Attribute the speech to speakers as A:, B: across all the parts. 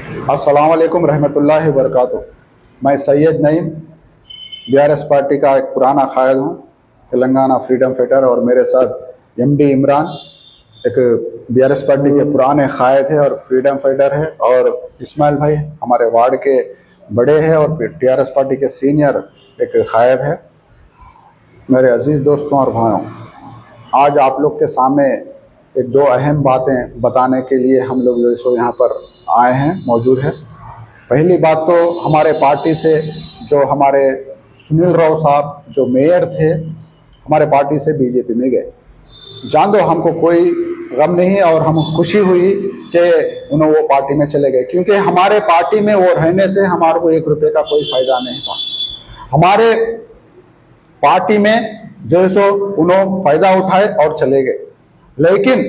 A: अस्सलाम वालेकुम रहमतुल्लाहि व बरकातुहू। मैं सैयद नईम बीआरएस पार्टी का एक पुराना कायद हूँ, तेलंगाना फ्रीडम फाइटर, और मेरे साथ एमडी इमरान एक बीआरएस पार्टी के पुराने कायद है और फ्रीडम फाइटर है, और इस्माइल भाई हमारे वार्ड के बड़े हैं और टीआरएस पार्टी के सीनियर एक कायद है। मेरे अजीज़ दोस्तों और भाइयों, आज आप लोग के सामने एक दो अहम बातें बताने के लिए हम लोग जो सो यहाँ पर आए हैं, मौजूद है। पहली बात तो हमारे पार्टी से जो हमारे सुनील राव साहब जो मेयर थे, हमारे पार्टी से बीजेपी में गए। जान दो, हमको कोई गम नहीं और हम खुशी हुई कि उन्हें वो पार्टी में चले गए, क्योंकि हमारे पार्टी में वो रहने से हमारे को 1 रुपये का कोई फायदा नहीं था। हमारे पार्टी में जो सो उन्होंने फायदा उठाए और चले गए। लेकिन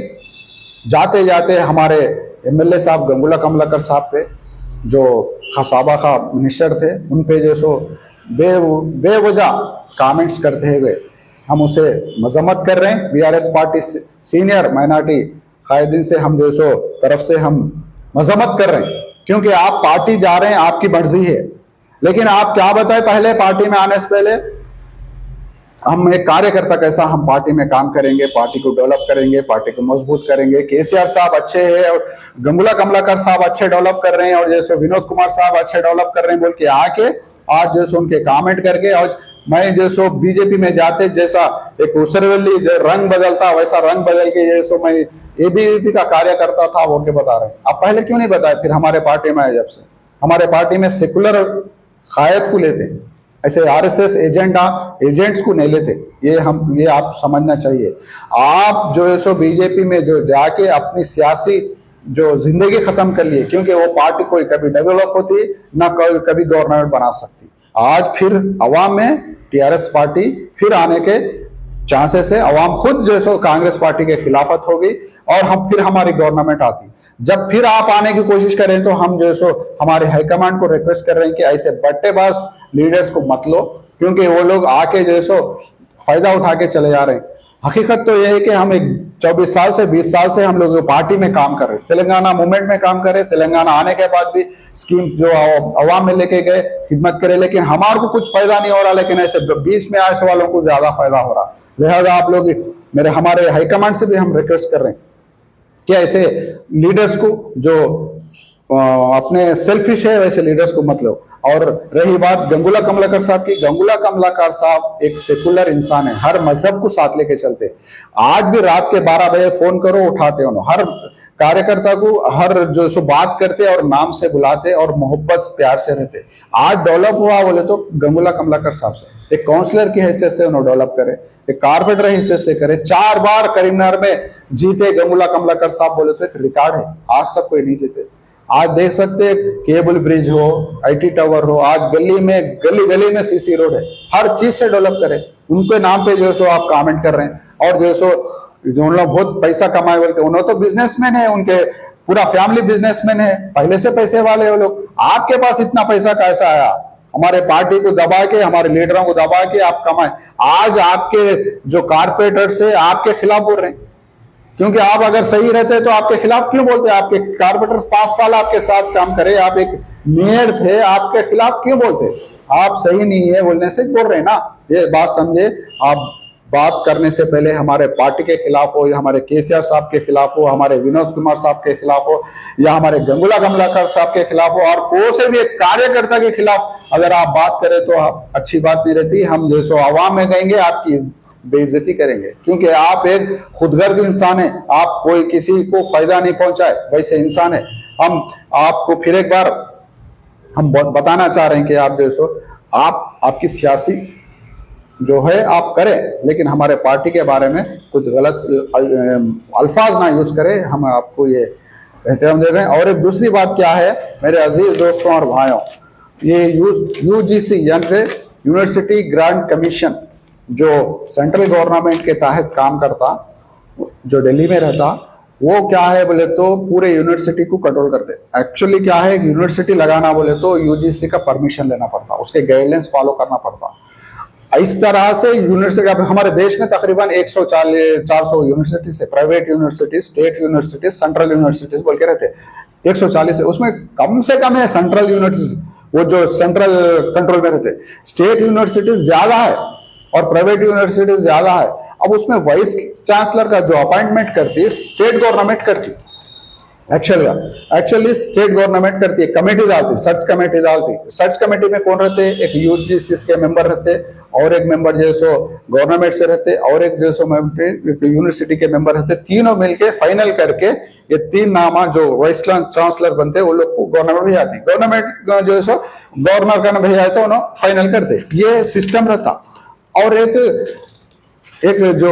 A: जाते जाते हमारे एमएलए साहब गंगुला कमलाकर साहब पे, जो खसाबा का मिनिस्टर थे, उन पे जो सो बेवजह कमेंट्स करते हुए हम उसे मजम्मत कर रहे हैं। बीआरएस पार्टी सीनियर माइनॉरिटी कायदीन से हम जो सो तरफ से हम मजम्मत कर रहे हैं, क्योंकि आप पार्टी जा रहे हैं, आपकी मर्जी है। लेकिन आप क्या बताएं, पहले पार्टी में आने से पहले हम एक कार्यकर्ता कैसा हम पार्टी में काम करेंगे, पार्टी को डेवलप करेंगे, पार्टी को मजबूत करेंगे। केसीआर साहब अच्छे हैं और गंगुला कमलाकर साहब अच्छे डेवलप कर रहे हैं, और जैसे विनोद कुमार साहब अच्छे डेवलप कर रहे हैं बोल के आके आज जैसे उनके कमेंट करके, और मैं जैसो बीजेपी में जाते जैसा एक उसरवली रंग बदलता वैसा रंग बदल के जैसो मैं एबीवीपी का कार्यकर्ता था वो के बता रहे हैं। आप पहले क्यों नहीं बताए? फिर हमारे पार्टी में आए, जब से हमारे पार्टी में सेकुलर कायद को लेते हैं, ऐसे आरएसएस एजेंट्स को नहीं लेते। ये आप समझना चाहिए। आप जो है सो बीजेपी में जो जाके अपनी सियासी जो जिंदगी खत्म कर लिए, क्योंकि वो पार्टी कोई कभी डेवलप होती ना कभी गवर्नमेंट बना सकती। आज फिर अवाम में टीआरएस पार्टी फिर आने के चांसेस है। अवाम खुद जो सो कांग्रेस पार्टी के खिलाफत होगी और हम फिर हमारी गवर्नमेंट आती। जब फिर आप आने की कोशिश करें तो हम जो सो हमारे हाईकमांड को रिक्वेस्ट कर रहे हैं कि ऐसे बट्टेबाज लीडर्स को मत लो, क्योंकि वो लोग आके जो सो फायदा उठा के चले जा रहे हैं। हकीकत तो यह है कि हम एक 24 साल से 20 साल से हम लोग पार्टी में काम कर रहे हैं, तेलंगाना मूवमेंट में काम कर रहे हैं। तेलंगाना आने के बाद भी स्कीम जो अवाम में लेके गए खिदमत करे, लेकिन हमारे को कुछ फायदा नहीं हो रहा। लेकिन ऐसे 20 में आए वालों को ज्यादा फायदा हो रहा। लिहाजा आप लोग हमारे हाईकमांड से भी हम रिक्वेस्ट कर रहे हैं कि ऐसे लीडर्स को जो अपने सेल्फिश है वैसे लीडर्स को मत लो। और रही बात गंगुला कमलाकर साहब की, गंगुला कमलाकर साहब एक सेकुलर इंसान है, हर मजहब को साथ लेके चलते। आज भी रात के 12 बजे फोन करो उठाते हो, हर कार्यकर्ता को हर जो सो बात करते और नाम से बुलाते और मोहब्बत प्यार से रहते। आज डेवलप हुआ बोले तो गंगुला कमलाकर साहब से, एक काउंसलर की हैसियत से उन्होंने डेवलप करे, एक कारपेंटर हैसियत से करे। 4 बार करीमनगर में जीते गंगुला कमलाकर साहब बोले तो एक रिकॉर्ड है, आज तक कोई नहीं जीते। आज देख सकते केबल ब्रिज हो, आईटी टावर हो, आज गली गली में सीसी रोड है, हर चीज से डेवलप करे। उनके नाम पे जो सो आप कमेंट कर रहे हैं। और जो सो जो उन लोग बहुत पैसा कमाए बोलते, उन्होंने तो बिजनेसमैन है, उनके पूरा फैमिली बिजनेसमैन है, पहले से पैसे वाले हो लोग। आपके पास इतना पैसा कैसा आया? हमारे पार्टी को दबा के, हमारे लीडरों को दबा के आप कमाए। आज आपके जो कारपोरेटर्स है आपके खिलाफ बोल रहे हैं, क्योंकि आप अगर सही रहते तो आपके खिलाफ क्यों बोलते? आपके कारपोरेटर 5 साल आपके साथ काम करे, आप एक मेयर थे, आपके खिलाफ क्यों बोलते? आप सही नहीं है बोलने से बोल रहे हैं ना। ये बात समझे। आप बात करने से पहले हमारे पार्टी के खिलाफ हो, या हमारे केसीआर साहब के खिलाफ हो, हमारे विनोद कुमार साहब के खिलाफ हो, या हमारे गंगुला कमलाकर साहब के खिलाफ हो, और कोई से भी एक कार्यकर्ता के खिलाफ अगर आप बात करें तो आप अच्छी बात नहीं रहती। हम जैसो आवाम में गएंगे आपकी बेइज्जती करेंगे, क्योंकि आप एक खुदगर्ज इंसान है, आप कोई किसी को फायदा नहीं पहुंचाए वैसे इंसान है। हम आपको फिर एक बार हम बताना चाह रहे हैं कि आप जैसो आपकी सियासी जो है आप करें, लेकिन हमारे पार्टी के बारे में कुछ गलत अल्फाज ना यूज करें। हम आपको ये एहतराम दे रहे हैं। और एक दूसरी बात क्या है मेरे अजीज दोस्तों और भाइयों, ये यूजीसी यानी यूनिवर्सिटी ग्रांट कमीशन जो सेंट्रल गवर्नमेंट के तहत काम करता, जो दिल्ली में रहता, वो क्या है बोले तो पूरे यूनिवर्सिटी को कंट्रोल करते। एक्चुअली क्या है, यूनिवर्सिटी लगाना बोले तो यूजीसी का परमिशन लेना पड़ता, उसके गाइडलाइंस फॉलो करना पड़ता। इस तरह से यूनिवर्सिटी हमारे देश में तकरीबन 140-400 यूनिवर्सिटीज है, private universities, state universities, central universities बोल के रहते। 140 है, उसमें कम से कम है सेंट्रल यूनिवर्सिटी, वो जो सेंट्रल कंट्रोल में रहते, स्टेट यूनिवर्सिटी ज्यादा है और प्राइवेट यूनिवर्सिटी ज्यादा है। अब उसमें वाइस चांसलर का जो अपॉइंटमेंट करती है स्टेट गवर्नमेंट करती है, एक्चुअली स्टेट गवर्नमेंट करती है, कमेटी डालती, सर्च कमेटी डालती। सर्च कमेटी में कौन रहते हैं? एक यूजीसी के मेंबर रहते और एक मेंबर जो सो गवर्नमेंट से रहते और एक जो सो यूनिवर्सिटी के मेंबर रहते, तीनों मिलके फाइनल करके ये तीन नामा जो वाइस चांसलर बनते वो लोग को गवर्नमेंट भेजाती, गवर्नमेंट जो है सो गवर्नर का भेजा तो उन्होंने फाइनल करते, ये सिस्टम रहता। और एक जो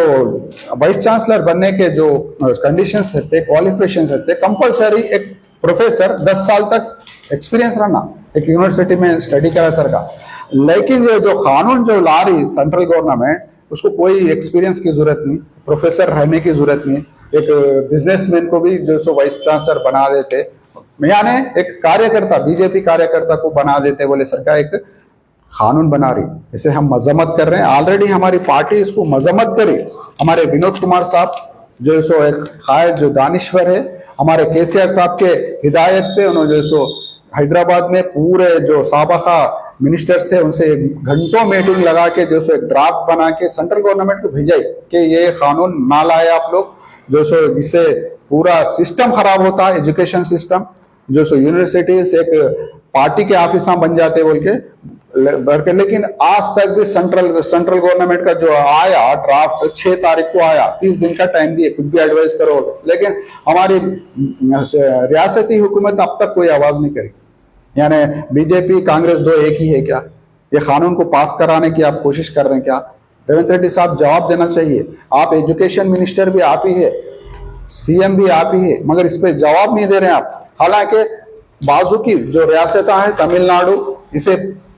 A: वाइस चांसलर बनने के जो कंडीशंस रहते, क्वालिफिकेशन रहते, कंपलसरी एक प्रोफेसर 10 साल तक एक्सपीरियंस रहना एक यूनिवर्सिटी में स्टडी करा सर का। लेकिन ये जो कानून जो ला रही सेंट्रल गवर्नमेंट, उसको कोई एक्सपीरियंस की जरूरत नहीं, प्रोफेसर रहने की जरूरत नहीं, एक बिजनेसमैन को भी जो सो वाइस चांसलर बना देते, यानी एक कार्यकर्ता, बीजेपी कार्यकर्ता को बना देते बोले सरकार एक कानून बना रही। इसे हम मजम्मत कर रहे हैं, ऑलरेडी हमारी पार्टी इसको मजम्मत करी। हमारे विनोद कुमार साहब जो सो एक कायद जो दानिश्वर है, हमारे केसीआर साहब के हिदायत पे उन्होंने जो सो हैदराबाद में पूरे जो साबका मिनिस्टर से उनसे घंटों मीटिंग लगा के जो सो एक ड्राफ्ट बना के सेंट्रल गवर्नमेंट को भेजाई कि ये कानून ना लाए आप लोग, जो सो इससे पूरा सिस्टम खराब होता है, एजुकेशन सिस्टम जो सो यूनिवर्सिटीज एक पार्टी के ऑफिस बन जाते बोल के। लेकिन आज तक भी सेंट्रल गवर्नमेंट का जो आया ड्राफ्ट 6 तारीख को आया, 30 दिन का टाइम दिए, कुछ भी एडवाइस करो, लेकिन हमारी रियासती हुकूमत अब तक कोई आवाज नहीं करी। यानी बीजेपी कांग्रेस दो एक ही है क्या? ये कानून को पास कराने की आप कोशिश कर रहे हैं क्या? रेवंत रेड्डी साहब जवाब देना चाहिए। आप एजुकेशन मिनिस्टर भी आप ही है, सीएम भी आप ही है, मगर इस पे जवाब नहीं दे रहे हैं आप। हालांकि बाजू की जो रियासत है तमिलनाडु, इसे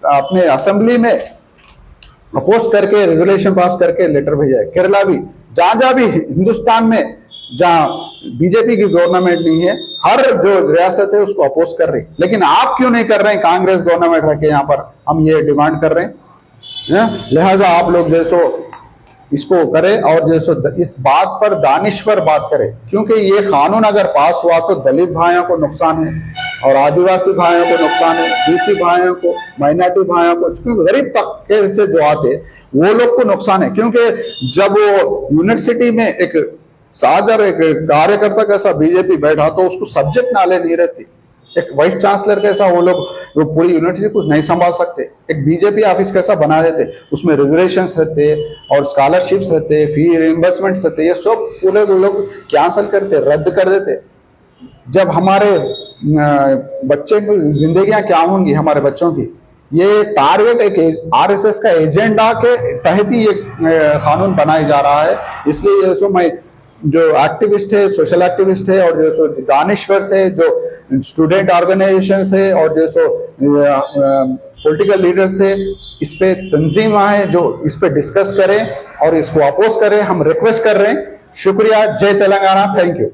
A: अपने असेंबली में अपोज करके रेगुलेशन पास करके लेटर भेजा है। केरला भी, जहां भी हिंदुस्तान में जहां बीजेपी की गवर्नमेंट नहीं है, हर जो रियासत है उसको अपोज कर रही। लेकिन आप क्यों नहीं कर रहे हैं? कांग्रेस गवर्नमेंट रखे यहाँ पर, हम ये डिमांड कर रहे हैं। लिहाजा आप लोग जैसो इसको करें और जैसो इस बात पर दानिश्वर बात करें, क्योंकि ये कानून अगर पास हुआ तो दलित भाइयों को नुकसान है और आदिवासी भाइयों को नुकसान है, बीसी भाइयों को, माइनॉरिटी भाइयों को, क्योंकि गरीब तबके से जो आते वो लोग को नुकसान है। क्योंकि जब वो यूनिवर्सिटी में एक सादर एक कार्यकर्ता कैसा बीजेपी बैठा तो उसको सब्जेक्ट नॉलेज नहीं रहती। एक वाइस चांसलर कैसा वो लोग वो पूरी यूनिवर्सिटी कुछ नहीं संभाल सकते। एक बीजेपी ऑफिस कैसा बना देते, उसमें रेगुलेशंस रहते और स्कॉलरशिप्स रहते, फी रिइंबर्समेंट रहते, ये सब पूरे लोग कैंसिल करते, रद्द कर देते। जब हमारे बच्चे की जिंदगियां क्या होंगी, हमारे बच्चों की, ये टारगेट एक आरएसएस का एजेंडा के तहत ही ये कानून बनाया जा रहा है। इसलिए ये सो मैं जो एक्टिविस्ट है, सोशल एक्टिविस्ट है और जो सो दानिश्वर से जो स्टूडेंट ऑर्गेनाइजेशन है और जो सो पॉलिटिकल लीडर्स है, इस पे तंजीम है जो इस पे डिस्कस करें और इसको अपोज करें, हम रिक्वेस्ट कर रहे हैं। शुक्रिया। जय तेलंगाना। Thank you.